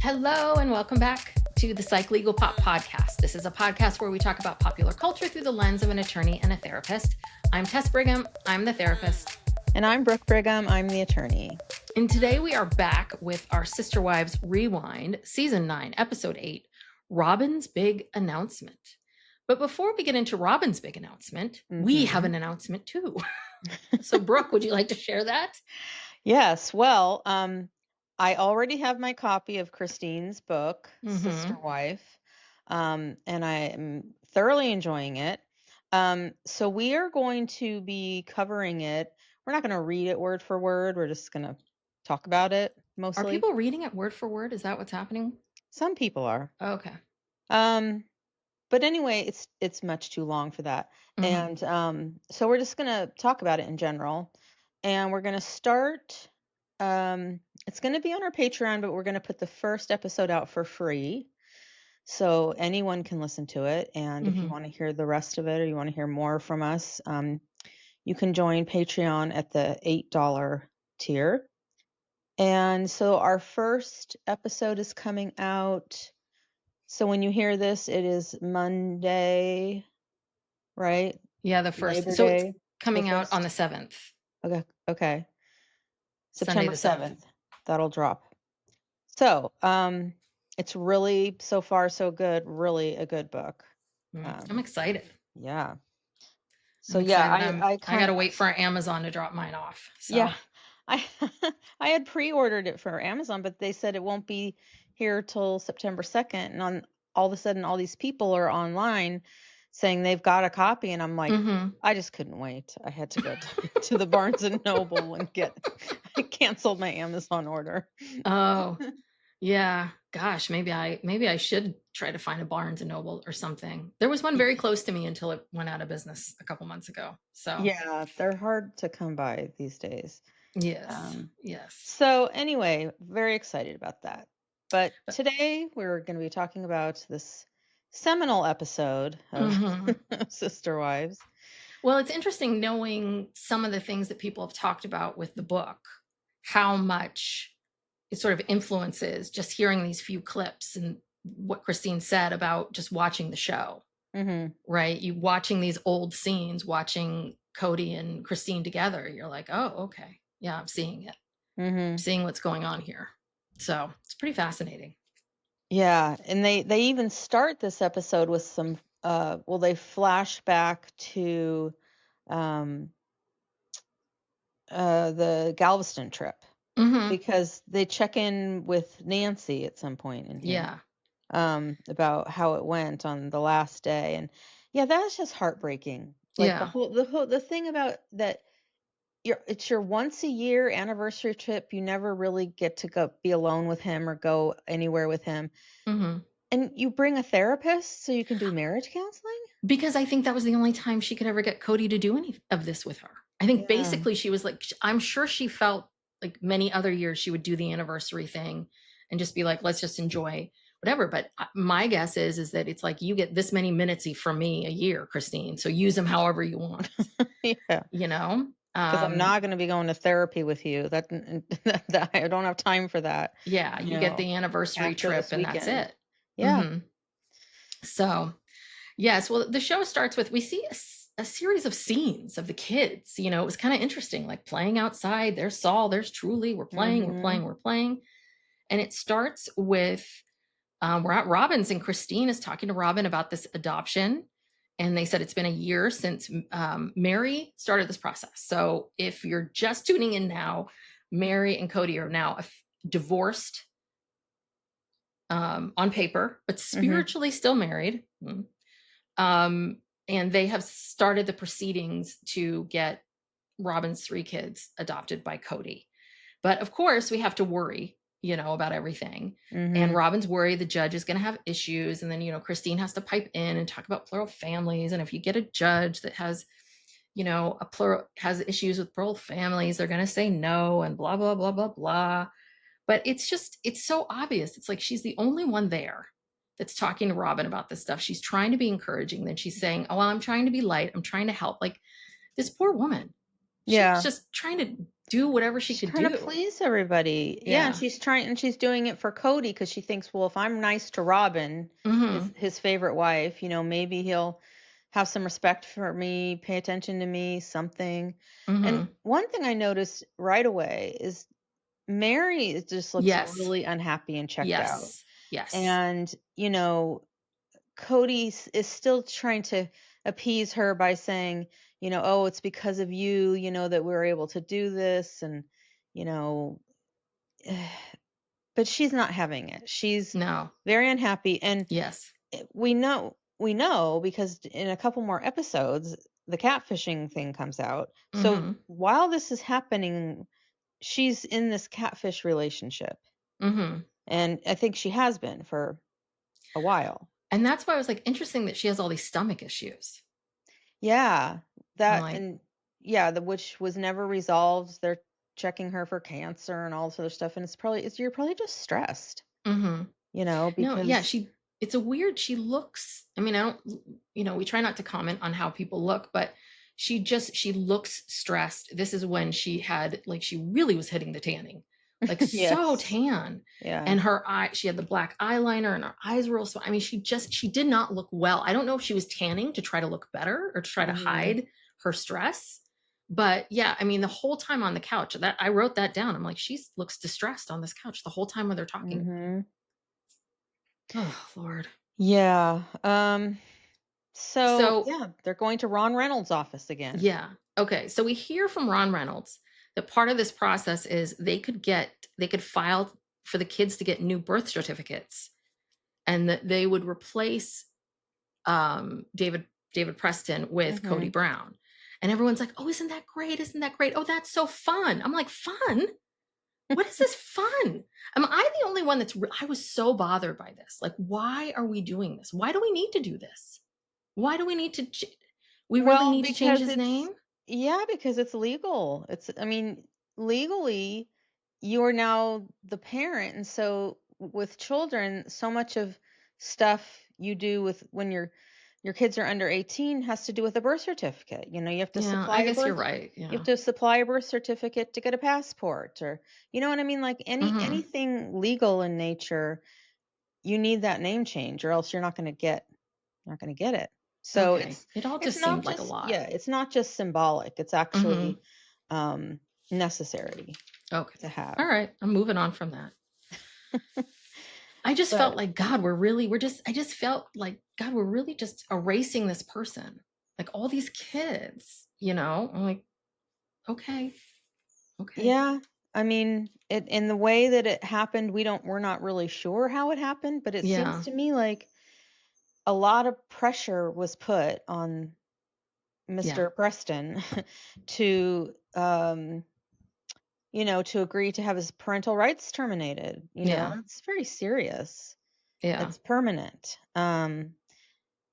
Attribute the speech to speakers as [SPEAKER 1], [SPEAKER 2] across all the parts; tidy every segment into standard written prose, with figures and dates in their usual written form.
[SPEAKER 1] Hello and welcome back to the Psych Legal Pop podcast. This is a podcast where we talk about popular culture through the lens of an attorney and a therapist. I'm Tess Brigham. I'm the therapist.
[SPEAKER 2] And I'm Brooke Brigham. I'm the attorney.
[SPEAKER 1] And today we are back with our Sister Wives Rewind, Season 9, Episode 8, Robyn's Big Announcement. But before we get into Robyn's big announcement, we have an announcement too. So Brooke, would you like to share that?
[SPEAKER 2] Yes. Well, I already have my copy of Christine's book, Sister Wife, and I am thoroughly enjoying it. So we are going to be covering it. We're not going to read it word for word. We're just going to talk about it mostly.
[SPEAKER 1] Are people reading it word for word? Is that what's happening?
[SPEAKER 2] Some people are.
[SPEAKER 1] Oh, okay.
[SPEAKER 2] But anyway, it's much too long for that. And so we're just going to talk about it in general. And we're going to start, it's going to be on our Patreon, but we're going to put the first episode out for free. So anyone can listen to it. And if you want to hear the rest of it, or you want to hear more from us, you can join Patreon at the $8 tier. And so our first episode is coming out. So when you hear this, it is Monday, right?
[SPEAKER 1] Yeah, the first.
[SPEAKER 2] Labor
[SPEAKER 1] so
[SPEAKER 2] Day,
[SPEAKER 1] it's coming out
[SPEAKER 2] 1st?
[SPEAKER 1] on the 7th.
[SPEAKER 2] Okay.
[SPEAKER 1] Sunday
[SPEAKER 2] September
[SPEAKER 1] the
[SPEAKER 2] 7th. That'll drop. So, it's really, so far so good, really a good book.
[SPEAKER 1] I'm excited.
[SPEAKER 2] Yeah.
[SPEAKER 1] So I got to wait for Amazon to drop mine off. So.
[SPEAKER 2] Yeah. I had pre-ordered it for Amazon, but they said it won't be here till September 2nd. And all of a sudden, all these people are online saying they've got a copy. And I'm like, I just couldn't wait. I had to go to the Barnes and Noble and I canceled my Amazon order.
[SPEAKER 1] Oh, yeah. Gosh, maybe I should try to find a Barnes and Noble or something. There was one very close to me until it went out of business a couple months ago. So
[SPEAKER 2] yeah, they're hard to come by these days.
[SPEAKER 1] Yes. Yes.
[SPEAKER 2] So anyway, very excited about that. But today we're going to be talking about this seminal episode of Sister Wives.
[SPEAKER 1] Well, it's interesting knowing some of the things that people have talked about with the book, how much it sort of influences just hearing these few clips and what Christine said about just watching the show, right? You watching these old scenes, watching Kody and Christine together, you're like, oh, okay. Yeah, I'm seeing it. I'm seeing what's going on here. So it's pretty fascinating.
[SPEAKER 2] Yeah. And they even start this episode with some, they flash back to the Galveston trip. Because they check in with Nancy at some point in here. Yeah. About how it went on the last day. And yeah, that's just heartbreaking. Like the thing about that, it's your once a year anniversary trip. You never really get to go be alone with him or go anywhere with him. And you bring a therapist so you can do marriage counseling?
[SPEAKER 1] Because I think that was the only time she could ever get Kody to do any of this with her. I think basically she was like, I'm sure she felt like many other years she would do the anniversary thing and just be like, let's just enjoy whatever. But my guess is that it's like, you get this many minutes from me a year, Christine. So use them however you want.
[SPEAKER 2] Yeah.
[SPEAKER 1] You know?
[SPEAKER 2] Because I'm not going to be going to therapy with you. That I don't have time for that.
[SPEAKER 1] Yeah. You get the anniversary trip and that's it.
[SPEAKER 2] Yeah.
[SPEAKER 1] So, yes. Well, the show starts with, we see a series of scenes of the kids. You know, it was kind of interesting, like playing outside. There's Saul, there's Truly. We're playing. And it starts with, we're at Robyn's and Christine is talking to Robyn about this adoption. And they said it's been a year since Meri started this process. So if you're just tuning in now, Meri and Kody are now divorced on paper, but spiritually still married. And they have started the proceedings to get Robyn's 3 kids adopted by Kody. But of course, we have to worry, about everything. And Robyn's worried the judge is going to have issues. And then, Christine has to pipe in and talk about plural families. And if you get a judge that has, has issues with plural families, they're going to say no and blah, blah, blah, blah, blah. But it's so obvious. It's like she's the only one there that's talking to Robyn about this stuff. She's trying to be encouraging. Then she's saying, oh, well, I'm trying to be light. I'm trying to help. Like, this poor woman, She was
[SPEAKER 2] Yeah.
[SPEAKER 1] just trying to do whatever she
[SPEAKER 2] She's
[SPEAKER 1] could
[SPEAKER 2] trying to
[SPEAKER 1] do.
[SPEAKER 2] please everybody. Yeah, and
[SPEAKER 1] Yeah.
[SPEAKER 2] she's doing it for Cody because she thinks, well, if I'm nice to Robin,
[SPEAKER 1] Mhm.
[SPEAKER 2] his favorite wife, maybe he'll have some respect for me, pay attention to me, something. And
[SPEAKER 1] Mhm.
[SPEAKER 2] one thing I noticed right away is just looks
[SPEAKER 1] Yes.
[SPEAKER 2] really unhappy and checked out.
[SPEAKER 1] Yes. Yes.
[SPEAKER 2] And, Cody is still trying to appease her by saying, oh, it's because of you, that we were able to do this. And, you know, but she's not having it. She's
[SPEAKER 1] No.
[SPEAKER 2] very unhappy. And
[SPEAKER 1] Yes.
[SPEAKER 2] we know because in a couple more episodes, the catfishing thing comes out. So
[SPEAKER 1] Mhm.
[SPEAKER 2] while this is happening, she's in this catfish relationship.
[SPEAKER 1] Mhm.
[SPEAKER 2] And I think she has been for a while.
[SPEAKER 1] And that's why I was like, interesting that she has all these stomach issues.
[SPEAKER 2] Yeah,
[SPEAKER 1] I'm
[SPEAKER 2] that
[SPEAKER 1] like,
[SPEAKER 2] and yeah, the which was never resolved. They're checking her for cancer and all this other stuff, and you're probably just stressed,
[SPEAKER 1] mhm. No, yeah,
[SPEAKER 2] because
[SPEAKER 1] it's a weird, she looks, I mean, I don't, we try not to comment on how people look, but she looks stressed. This is when she had, like, she really was hitting the tanning, like so
[SPEAKER 2] yes,
[SPEAKER 1] tan.
[SPEAKER 2] yeah,
[SPEAKER 1] And she had the black eyeliner and her eyes were also, I mean, she did not look well. I don't know if she was tanning to try to look better or to try to
[SPEAKER 2] hmm
[SPEAKER 1] hide her stress. But yeah, I mean, the whole time on the couch, that I wrote that down. I'm like, she looks distressed on this couch the whole time when they're talking.
[SPEAKER 2] hmm
[SPEAKER 1] Oh, Lord.
[SPEAKER 2] yeah. So
[SPEAKER 1] So,
[SPEAKER 2] yeah, they're going to Ron Reynolds' office again.
[SPEAKER 1] yeah. Okay. So we hear from Ron Reynolds that part of this process is they could file for the kids to get new birth certificates, and that they would replace David Preston with Cody
[SPEAKER 2] hmm
[SPEAKER 1] Brown. And everyone's like, "Oh, isn't that great? Isn't that great? Oh, that's so fun." I'm like, "Fun? What is this fun?" Am I the only one I was so bothered by this. Like, why are we doing this? Why do we need to do this? Why do we need to we really
[SPEAKER 2] Well,
[SPEAKER 1] need to change his name?
[SPEAKER 2] because it's legal. I mean, legally, you are now the parent, and so with children, so much of stuff you do with when your kids are under 18 has to do with a birth certificate. You have to
[SPEAKER 1] Yeah,
[SPEAKER 2] supply
[SPEAKER 1] I
[SPEAKER 2] a
[SPEAKER 1] guess you're
[SPEAKER 2] birth
[SPEAKER 1] right.
[SPEAKER 2] you have
[SPEAKER 1] Yeah.
[SPEAKER 2] to supply a birth certificate to get a passport, or you know what I mean, like
[SPEAKER 1] Mhm.
[SPEAKER 2] anything legal in nature, you need that name change, or else you're not going to get it. So
[SPEAKER 1] Okay.
[SPEAKER 2] it's
[SPEAKER 1] It all
[SPEAKER 2] it's
[SPEAKER 1] just
[SPEAKER 2] not
[SPEAKER 1] seemed like a
[SPEAKER 2] just
[SPEAKER 1] lot.
[SPEAKER 2] yeah, it's not just symbolic. It's
[SPEAKER 1] Mhm.
[SPEAKER 2] actually necessary
[SPEAKER 1] Okay.
[SPEAKER 2] to
[SPEAKER 1] All
[SPEAKER 2] have.
[SPEAKER 1] right. I'm moving on from that. I just felt
[SPEAKER 2] But
[SPEAKER 1] like, God, I just felt like, God, we're really just erasing this person. Like all these kids. I'm like, okay. Okay.
[SPEAKER 2] yeah, I mean, it in the way that it happened, we're not really sure how it happened, but it seems
[SPEAKER 1] Yeah.
[SPEAKER 2] to me like a lot of pressure was put on
[SPEAKER 1] Yeah.
[SPEAKER 2] Mr. Preston to to agree to have his parental rights terminated.
[SPEAKER 1] Yeah.
[SPEAKER 2] It's very serious.
[SPEAKER 1] Yeah.
[SPEAKER 2] It's permanent.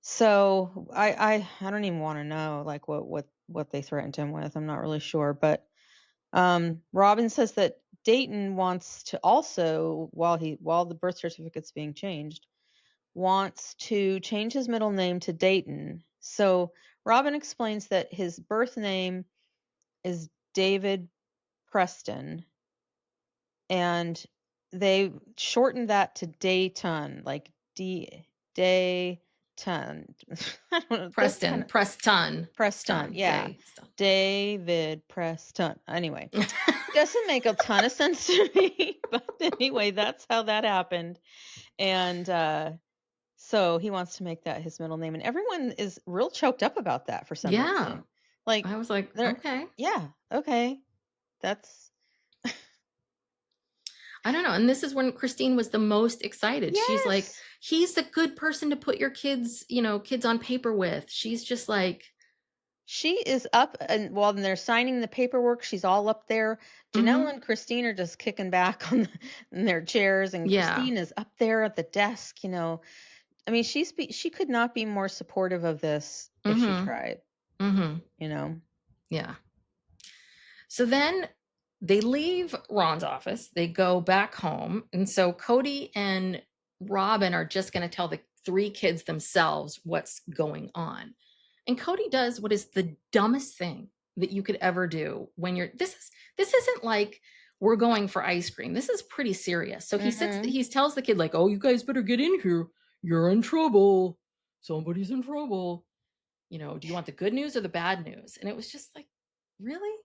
[SPEAKER 2] So I don't even want to know like what they threatened him with. I'm not really sure, but Robin says that Dayton wants to also, while the birth certificate's being changed, wants to change his middle name to Dayton. So Robin explains that his birth name is David Preston, and they shortened that to Dayton, like Dayton. I don't know. That's kind
[SPEAKER 1] Preston.
[SPEAKER 2] of
[SPEAKER 1] Preston.
[SPEAKER 2] Preston.
[SPEAKER 1] Stun.
[SPEAKER 2] Yeah,
[SPEAKER 1] Day. Stun.
[SPEAKER 2] David Preston. Anyway, doesn't make a ton of sense to me, but anyway, that's how that happened. And so he wants to make that his middle name, and everyone is real choked up about that for some
[SPEAKER 1] Yeah.
[SPEAKER 2] reason. Like
[SPEAKER 1] I was like,
[SPEAKER 2] they're
[SPEAKER 1] okay.
[SPEAKER 2] yeah, okay. That's
[SPEAKER 1] I don't know. And this is when Christine was the most excited. She's like,
[SPEAKER 2] yes.
[SPEAKER 1] he's the good person to put your kids on paper with. She's just like,
[SPEAKER 2] She is up, and while they're signing the paperwork, she's all up there. Janelle
[SPEAKER 1] mm-hmm.
[SPEAKER 2] and Christine are just kicking back in their chairs, and
[SPEAKER 1] Yeah.
[SPEAKER 2] Christine is up there at the desk. I mean, she could not be more supportive of this if she
[SPEAKER 1] Mm-hmm.
[SPEAKER 2] tried.
[SPEAKER 1] Mm-hmm.
[SPEAKER 2] You know.
[SPEAKER 1] Yeah. So then they leave Ron's office. They go back home. And so Kody and Robyn are just going to tell the three kids themselves what's going on. And Kody does what is the dumbest thing. that you could ever do when you're this isn't like we're going for ice cream. This is pretty serious. So
[SPEAKER 2] Mhm.
[SPEAKER 1] he tells the kid like, "Oh, you guys better get in here. You're in trouble. Somebody's in trouble. Do you want the good news or the bad news?" And it was just like, "Really?"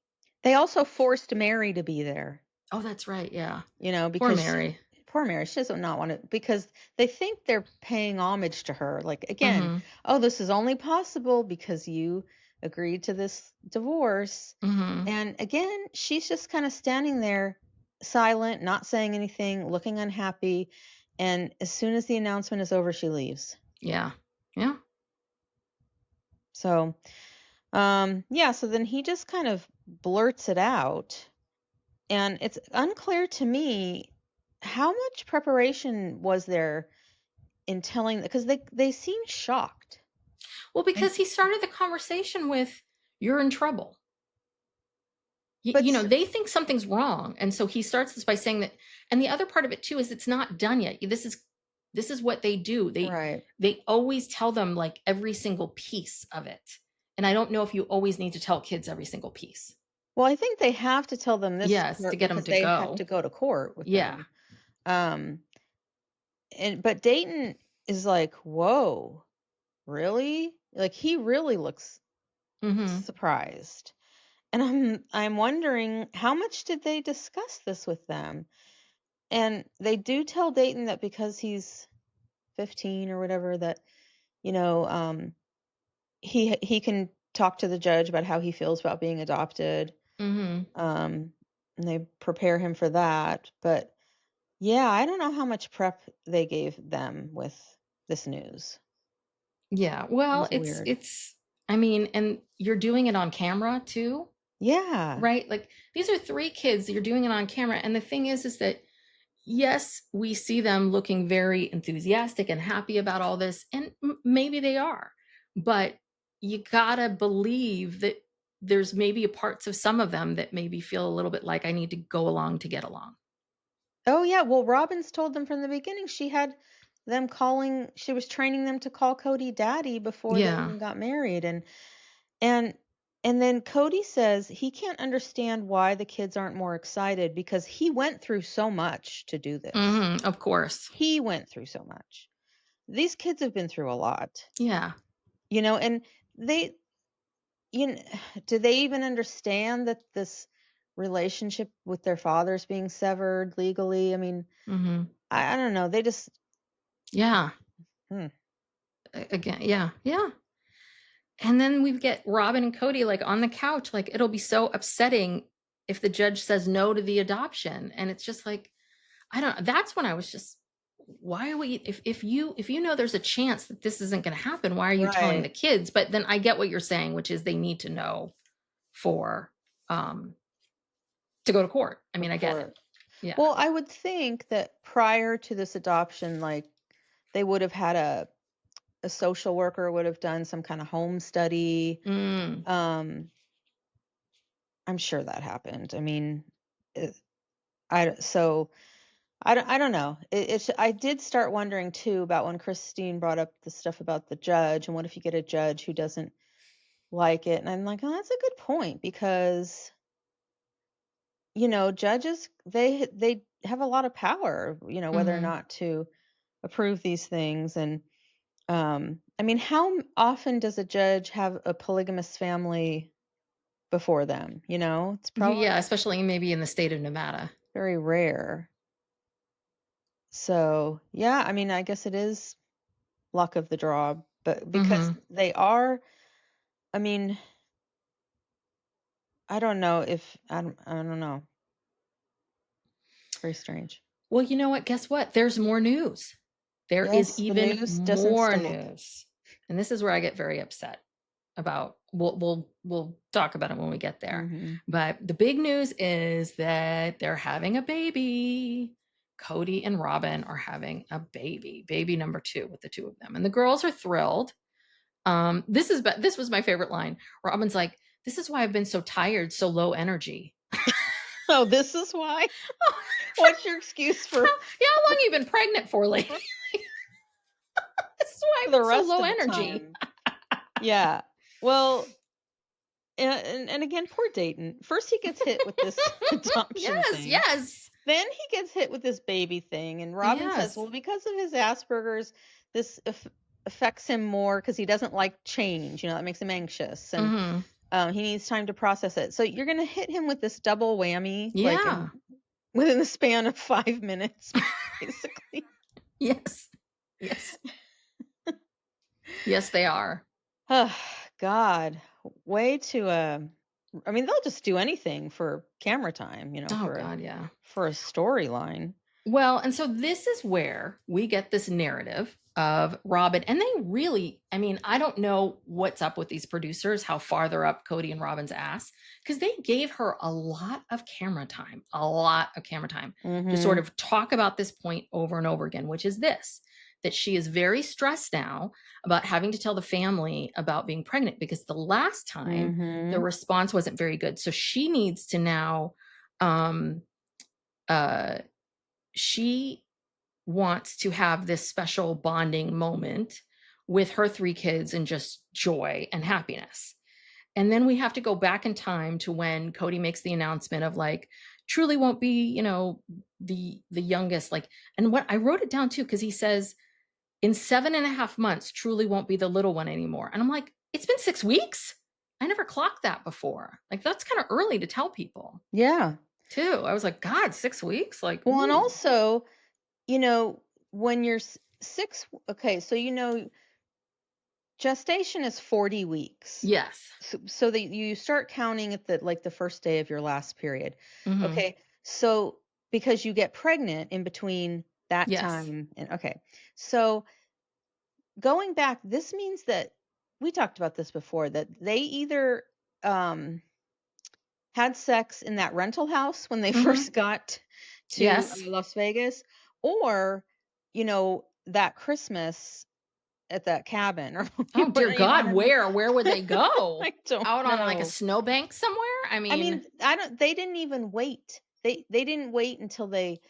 [SPEAKER 2] They also forced Meri to be there,
[SPEAKER 1] Oh, that's right. Yeah. Poor
[SPEAKER 2] because
[SPEAKER 1] Meri.
[SPEAKER 2] poor Mary, she does not want to, because they think they're paying homage to her. Like, again,
[SPEAKER 1] Mhm.
[SPEAKER 2] oh, this is only possible because you agreed to this divorce.
[SPEAKER 1] Mhm.
[SPEAKER 2] And again, she's just kind of standing there silent, not saying anything, looking unhappy. And as soon as the announcement is over, she leaves.
[SPEAKER 1] Yeah. Yeah.
[SPEAKER 2] So, yeah, so then he just kind of blurts it out. And it's unclear to me how much preparation was there in telling, because they seem shocked.
[SPEAKER 1] Well,
[SPEAKER 2] And
[SPEAKER 1] because he started the conversation with, "You're in trouble."
[SPEAKER 2] but
[SPEAKER 1] They think something's wrong, and so he starts this by saying that. And the other part of it too is it's not done yet. This is what they do.
[SPEAKER 2] right.
[SPEAKER 1] They always tell them like every single piece of it. And I don't know if you always need to tell kids every single piece.
[SPEAKER 2] Well, I think they have to tell them this
[SPEAKER 1] Yes, to
[SPEAKER 2] part
[SPEAKER 1] get them
[SPEAKER 2] because
[SPEAKER 1] to
[SPEAKER 2] they have to
[SPEAKER 1] go.
[SPEAKER 2] go to court with
[SPEAKER 1] Yeah.
[SPEAKER 2] them. Um and but Dayton is like, "Whoa, really?" Like, he really looks
[SPEAKER 1] Mhm.
[SPEAKER 2] surprised. And I'm wondering, how much did they discuss this with them? And they do tell Dayton that because he's 15 or whatever, that, you know, he can talk to the judge about how he feels about being adopted.
[SPEAKER 1] Mhm.
[SPEAKER 2] Um, and they prepare him for that. But yeah, I don't know how much prep they gave them with this news.
[SPEAKER 1] Yeah.
[SPEAKER 2] It
[SPEAKER 1] Well,
[SPEAKER 2] was weird.
[SPEAKER 1] I mean, and you're doing it on camera too,
[SPEAKER 2] Yeah.
[SPEAKER 1] right? Like these are three kids, you're doing it on camera. And the thing is that yes, we see them looking very enthusiastic and happy about all this, and maybe they are, but you gotta believe that there's maybe parts of some of them that maybe feel a little bit like I need to go along to get along.
[SPEAKER 2] Oh yeah. Well, Robbins told them from the beginning she had them calling. She was training them to call Cody daddy before they
[SPEAKER 1] Yeah.
[SPEAKER 2] even got married, and and then Cody says he can't understand why the kids aren't more excited because he went through so much to do this.
[SPEAKER 1] Of course.
[SPEAKER 2] He went through so much. These kids have been through a lot,
[SPEAKER 1] Yeah.
[SPEAKER 2] and they, you know, do they even understand that this relationship with their fathers being severed legally? I mean,
[SPEAKER 1] hmm
[SPEAKER 2] I don't know. They just,
[SPEAKER 1] Yeah.
[SPEAKER 2] hmm.
[SPEAKER 1] Again, yeah, yeah. And then we get Robin and Cody like on the couch, like it'll be so upsetting if the judge says no to the adoption. And it's just like, I don't, that's when I was just, why are we, if you know there's a chance that this isn't going to happen, why are you telling the
[SPEAKER 2] Right.
[SPEAKER 1] kids? But then I get what you're saying, which is they need to know for, um, to go to court. I
[SPEAKER 2] For
[SPEAKER 1] mean, I get it.
[SPEAKER 2] court.
[SPEAKER 1] Yeah.
[SPEAKER 2] Well, I would think that prior to this adoption, like, they would have had a social worker would have done some kind of home study.
[SPEAKER 1] Mm.
[SPEAKER 2] Um, I'm sure that happened. I mean, it, I so I don't know. I did start wondering too about when Christine brought up the stuff about the judge, and what if you get a judge who doesn't like it? And I'm like, oh, that's a good point, because judges, they have a lot of power, whether or
[SPEAKER 1] hmm
[SPEAKER 2] not to approve these things. And I mean, how often does a judge have a polygamous family before them? It's probably
[SPEAKER 1] Yeah. Especially maybe in the state of Nevada.
[SPEAKER 2] very rare. So, yeah, I mean, I guess it is luck of the draw, but because
[SPEAKER 1] hmm
[SPEAKER 2] they are, I mean, I don't know if I don't know. It's very strange.
[SPEAKER 1] Well, you know what? Guess what? There's more news. There is
[SPEAKER 2] Yes, the
[SPEAKER 1] even
[SPEAKER 2] news doesn't
[SPEAKER 1] more
[SPEAKER 2] stop.
[SPEAKER 1] news. And this is where I get very upset about we'll talk about it when we get there.
[SPEAKER 2] Hmm.
[SPEAKER 1] But the big news is that they're having a baby. Cody and Robin are having a baby number 2 with the two of them. And the girls are thrilled. This was my favorite line. Robin's like, "This is why I've been so tired, so low energy."
[SPEAKER 2] Oh, this is why. What's your excuse for
[SPEAKER 1] How long you been pregnant for, lady? This is why I've
[SPEAKER 2] the
[SPEAKER 1] been so
[SPEAKER 2] rest
[SPEAKER 1] low
[SPEAKER 2] of the
[SPEAKER 1] energy.
[SPEAKER 2] time? Yeah. Well, and again, poor Dayton. First, he gets hit with this adoption
[SPEAKER 1] Yes,
[SPEAKER 2] thing.
[SPEAKER 1] yes,
[SPEAKER 2] Then he gets hit with this baby thing, and Robin says,
[SPEAKER 1] yes.
[SPEAKER 2] "Well, because of his Asperger's, this affects him more because he doesn't like change. That makes him anxious, and
[SPEAKER 1] Mhm.
[SPEAKER 2] he needs time to process it. So you're gonna hit him with this double whammy, like
[SPEAKER 1] Yeah.
[SPEAKER 2] in within the span of 5 minutes, basically."
[SPEAKER 1] Yes. Yes. Yes, they are.
[SPEAKER 2] Oh, God, way to I mean, they'll just do anything for camera time,
[SPEAKER 1] Oh god, yeah.
[SPEAKER 2] for a storyline.
[SPEAKER 1] Well, and so this is where we get this narrative of Robyn, and they really, I mean, I don't know what's up with these producers, how far they're up Kody and Robyn's ass, because they gave her a lot of camera time to sort
[SPEAKER 2] Mhm.
[SPEAKER 1] of talk about this point over and over again, which is this, that she is very stressed now about having to tell the family about being pregnant because the last time the
[SPEAKER 2] Mhm.
[SPEAKER 1] response wasn't very good. So she needs to now, um, uh, she wants to have this special bonding moment with her three kids and just joy and happiness. And then we have to go back in time to when Kody makes the announcement of like, truly won't be, the youngest. Like, and what I wrote it down too, because he says, in 7.5 months, truly won't be the little one anymore. And I'm like, it's been 6 weeks. I never clocked that before. Like, that's kind of early to tell people
[SPEAKER 2] Yeah.
[SPEAKER 1] too. I was like, God, 6 weeks? Like,
[SPEAKER 2] Well, and
[SPEAKER 1] ooh.
[SPEAKER 2] also, you know, when you're okay, so gestation is 40 weeks.
[SPEAKER 1] Yes.
[SPEAKER 2] So that you start counting at the first day of your last period.
[SPEAKER 1] Hmm.
[SPEAKER 2] Okay. So because you get pregnant in between that
[SPEAKER 1] Yes.
[SPEAKER 2] time and okay. So going back, this means that we talked about this before, that they either um had sex in that rental house when they
[SPEAKER 1] Hmm.
[SPEAKER 2] first got to
[SPEAKER 1] Yes.
[SPEAKER 2] Las Vegas, or that Christmas at that cabin, or
[SPEAKER 1] Oh dear
[SPEAKER 2] I
[SPEAKER 1] God,
[SPEAKER 2] don't know.
[SPEAKER 1] where would they go?
[SPEAKER 2] I don't
[SPEAKER 1] Out on like a
[SPEAKER 2] know.
[SPEAKER 1] snowbank somewhere? I
[SPEAKER 2] I
[SPEAKER 1] mean,
[SPEAKER 2] mean, I don't they didn't even wait. They didn't wait until they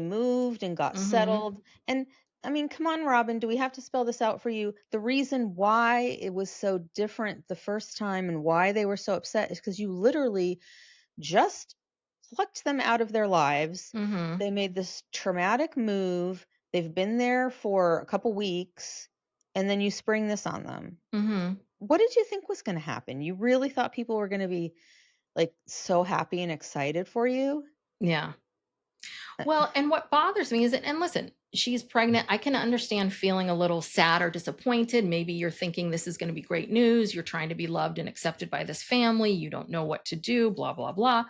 [SPEAKER 2] moved and got
[SPEAKER 1] mhm,
[SPEAKER 2] settled. And I mean, come on, Robin, do we have to spell this out for you? The reason why it was so different the first time and why they were so upset is because you literally just plucked them out of their lives.
[SPEAKER 1] mhm,
[SPEAKER 2] They made this traumatic move. They've been there for a couple weeks, and then you spring this on them.
[SPEAKER 1] mhm.
[SPEAKER 2] What did you think was going to happen? You really thought people were going to be like so happy and excited for you?
[SPEAKER 1] Yeah.
[SPEAKER 2] Uh,
[SPEAKER 1] Well, and what bothers me is that, and listen, she's pregnant. I can understand feeling a little sad or disappointed. Maybe you're thinking this is going to be great news. You're trying to be loved and accepted by this family. You don't know what to do, blah, blah, blah.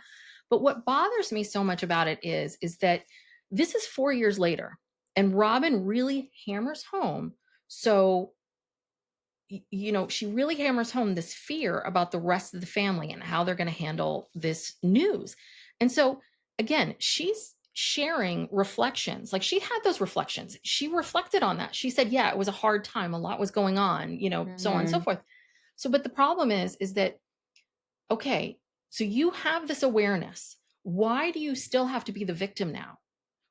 [SPEAKER 1] But what bothers me so much about it is that this is 4 years later, and Robyn really hammers home. So she really hammers home this fear about the rest of the family and how they're going to handle this news. And so, again, she's sharing reflections. Like she had those reflections. She reflected on that. She said, yeah, it was a hard time. A lot was going on, so on and so
[SPEAKER 2] mhm.
[SPEAKER 1] forth. So, but the problem is that, okay, so you have this awareness. Why do you still have to be the victim now?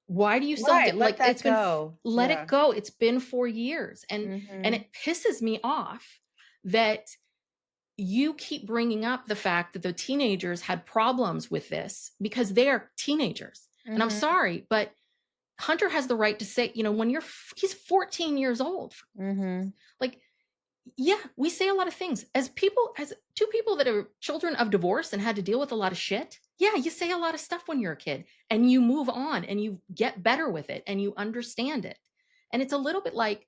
[SPEAKER 1] Why do you still have
[SPEAKER 2] Right,
[SPEAKER 1] to,
[SPEAKER 2] let
[SPEAKER 1] like,
[SPEAKER 2] that go.
[SPEAKER 1] let it
[SPEAKER 2] Yeah.
[SPEAKER 1] go. It's been 4 years. And
[SPEAKER 2] Mhm.
[SPEAKER 1] it pisses me off that you keep bringing up the fact that the teenagers had problems with this because they are teenagers. And I'm
[SPEAKER 2] Mhm.
[SPEAKER 1] sorry, but Hunter has the right to say, when he's 14 years old.
[SPEAKER 2] Mhm.
[SPEAKER 1] Like, yeah, we say a lot of things as two people that are children of divorce and had to deal with a lot of shit. Yeah, you say a lot of stuff when you're a kid and you move on and you get better with it and you understand it. And it's a little bit like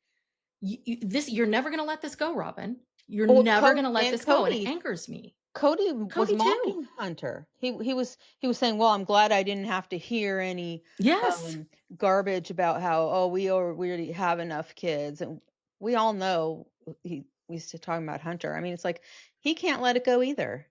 [SPEAKER 1] you're never going to let this go, Robyn. You're
[SPEAKER 2] Well,
[SPEAKER 1] never going to let this go. And it
[SPEAKER 2] Cody
[SPEAKER 1] angers me.
[SPEAKER 2] was
[SPEAKER 1] Kody too.
[SPEAKER 2] mocking Hunter. He was saying, "Well, I'm glad I didn't have to hear any
[SPEAKER 1] Yes.
[SPEAKER 2] um garbage about how, oh, we already have enough kids." And we all know we used to talking about Hunter. I mean, it's like he can't let it go either.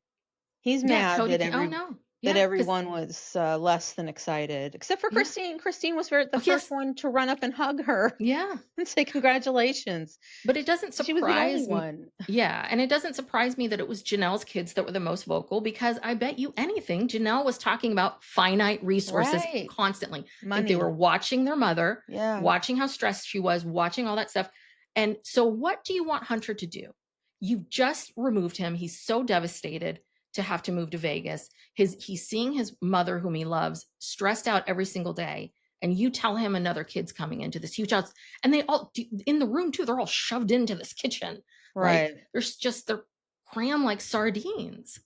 [SPEAKER 2] He's
[SPEAKER 1] Yeah,
[SPEAKER 2] mad
[SPEAKER 1] Kody can. Oh no.
[SPEAKER 2] that
[SPEAKER 1] Yeah, cuz
[SPEAKER 2] everyone was less than excited, except for
[SPEAKER 1] yeah.
[SPEAKER 2] Christine. Christine was the
[SPEAKER 1] Oh
[SPEAKER 2] first
[SPEAKER 1] yes.
[SPEAKER 2] one to run up and hug her
[SPEAKER 1] Yeah.
[SPEAKER 2] and say congratulations.
[SPEAKER 1] But it doesn't
[SPEAKER 2] She was the only
[SPEAKER 1] surprise me.
[SPEAKER 2] one.
[SPEAKER 1] Yeah, and it doesn't surprise me that it was Janelle's kids that were the most vocal because I bet you anything, Janelle was talking about finite resources
[SPEAKER 2] Right.
[SPEAKER 1] constantly. I think they were
[SPEAKER 2] Money.
[SPEAKER 1] watching their mother,
[SPEAKER 2] Yeah.
[SPEAKER 1] watching how stressed she was, watching all that stuff. And so, what do you want Hunter to do? You've just removed him. He's so devastated. to have to move to Vegas. He's seeing his mother, whom he loves, stressed out every single day. And you tell him another kid's coming into this huge house, and they all in the room too. They're all shoved into this kitchen, like
[SPEAKER 2] Right.
[SPEAKER 1] they're crammed like sardines.